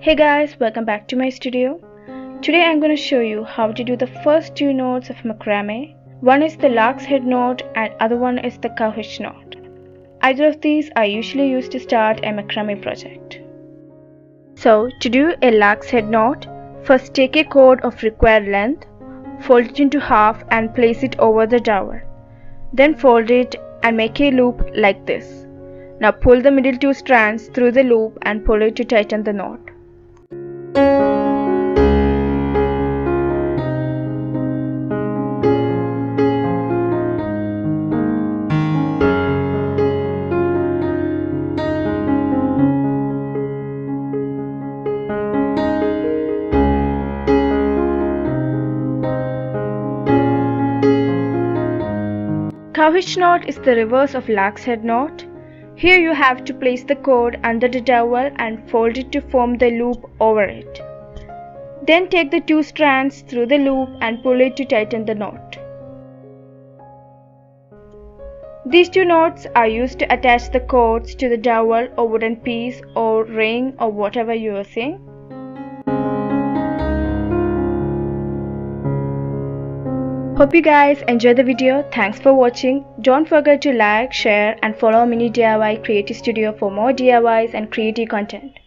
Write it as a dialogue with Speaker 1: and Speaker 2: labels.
Speaker 1: Hey guys, welcome back to my studio. Today I'm going to show you how to do the first two notes of macrame. One is the lark's head knot and other one is the cow hitch knot. Either of these are usually used to start a macrame project. So to do a lark's head knot, first take a cord of required length, fold it into half and place it over the dowel. Then fold it and make a loop like this. Now pull the middle two strands through the loop and pull it to tighten the knot. Cow hitch knot is the reverse of lark's head knot. Here you have to place the cord under the dowel and fold it to form the loop over it. Then take the two strands through the loop and pull it to tighten the knot. These two knots are used to attach the cords to the dowel or wooden piece or ring or whatever you are using. Hope you guys enjoyed the video. Thanks for watching. Don't forget to like, share and follow Mini DIY Creative Studio for more DIYs and creative content.